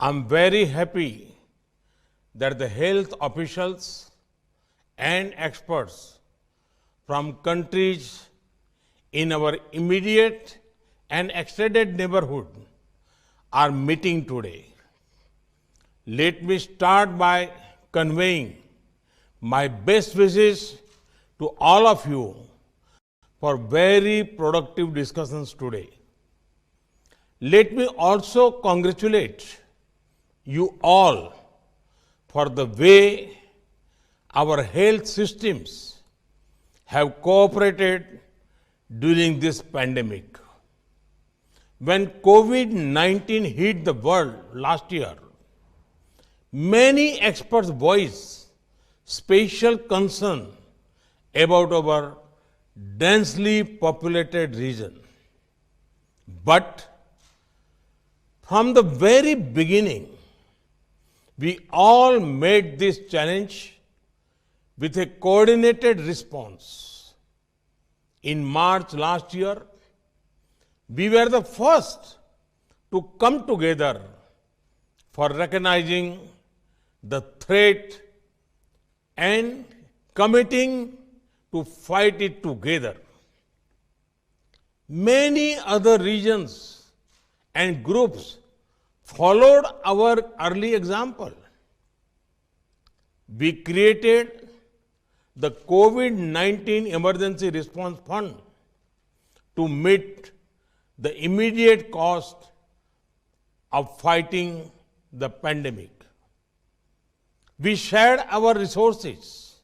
I'm very happy that the health officials and experts from countries in our immediate and extended neighborhood are meeting today. Let me start by conveying my best wishes to all of you for very productive discussions today. Let me also congratulate you all for the way our health systems have cooperated during this pandemic. When COVID-19 hit the world last year, many experts voiced special concern about our densely populated region. But from the very beginning, we all met this challenge with a coordinated response. In March last year, we were the first to come together for recognizing the threat and committing to fight it together. Many other regions and groups followed our early example. We created the COVID-19 Emergency Response Fund to meet the immediate cost of fighting the pandemic. We shared our resources,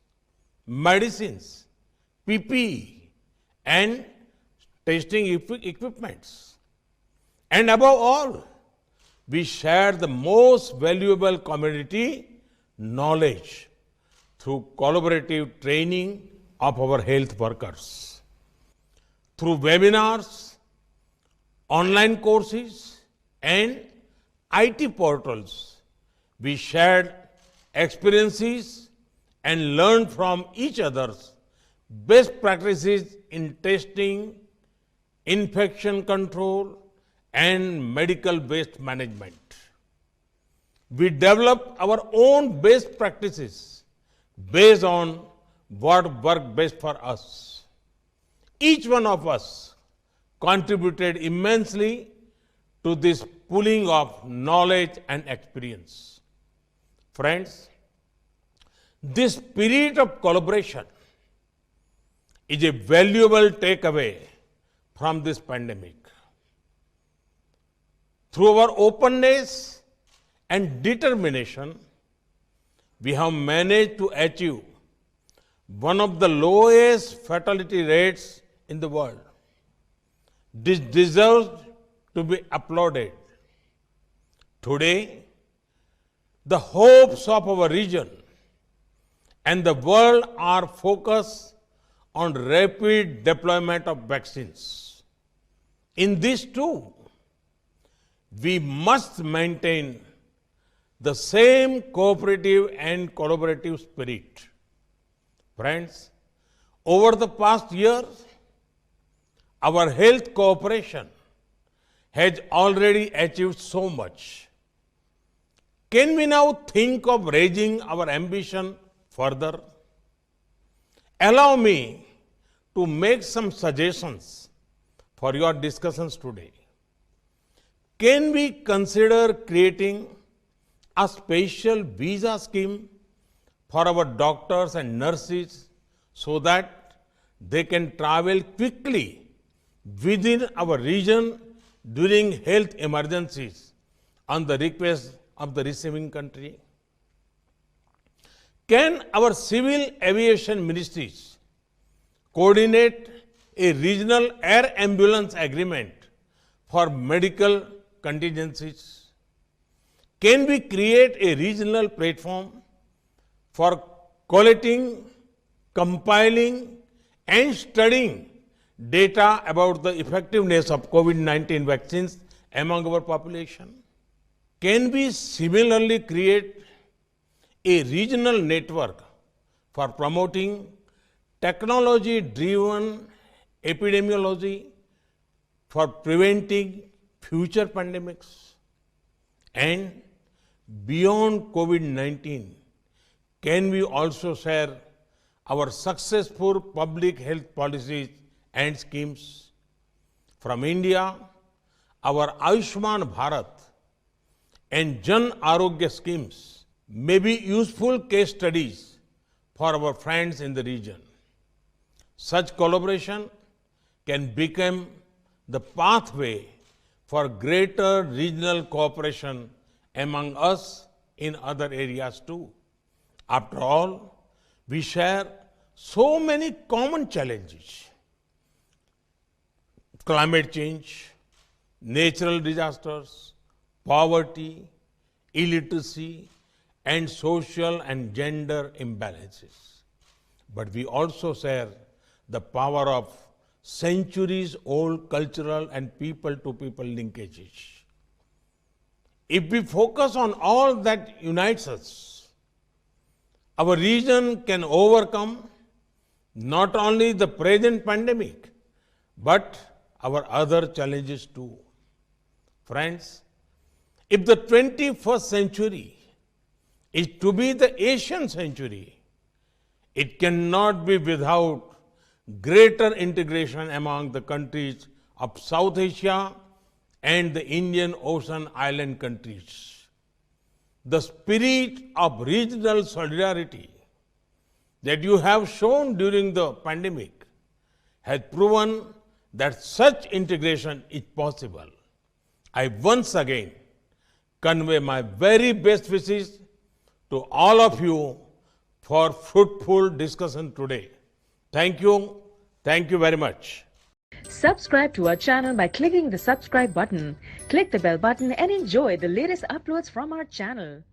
medicines, PPE, and testing equipments. And above all, we shared the most valuable commodity, knowledge, through collaborative training of our health workers. Through webinars, online courses, and IT portals, we shared experiences and learned from each other's best practices in testing, infection control, and medical waste management. We developed our own best practices based on what worked best for us. Each one of us contributed immensely to this pooling of knowledge and experience. Friends, this spirit of collaboration is a valuable takeaway from this pandemic. Through our openness and determination, we have managed to achieve one of the lowest fatality rates in the world. This deserves to be applauded. Today, the hopes of our region and the world are focused on rapid deployment of vaccines. In this too, we must maintain the same cooperative and collaborative spirit. Friends, over the past year, our health cooperation has already achieved so much. Can we now think of raising our ambition further? Allow me to make some suggestions for your discussions today. Can we consider creating a special visa scheme for our doctors and nurses so that they can travel quickly within our region during health emergencies on the request of the receiving country? Can our civil aviation ministries coordinate a regional air ambulance agreement for medical contingencies? Can we create a regional platform for collating, compiling, and studying data about the effectiveness of COVID-19 vaccines among our population? Can we similarly create a regional network for promoting technology-driven epidemiology for preventing future pandemics? And beyond COVID-19, can we also share our successful public health policies and schemes? From India, our Ayushman Bharat and Jan Arogya schemes may be useful case studies for our friends in the region. Such collaboration can become the pathway for greater regional cooperation among us in other areas too. After all, we share so many common challenges: climate change, natural disasters, poverty, illiteracy, and social and gender imbalances. But we also share the power of centuries-old cultural and people-to-people linkages. If we focus on all that unites us, our region can overcome not only the present pandemic, but our other challenges too. Friends, if the 21st century is to be the Asian century, it cannot be without greater integration among the countries of South Asia and the Indian Ocean island countries. The spirit of regional solidarity that you have shown during the pandemic has proven that such integration is possible. I once again convey my very best wishes to all of you for fruitful discussion today. Thank you. Thank you very much. Subscribe to our channel by clicking the subscribe button. Click the bell button and enjoy the latest uploads from our channel.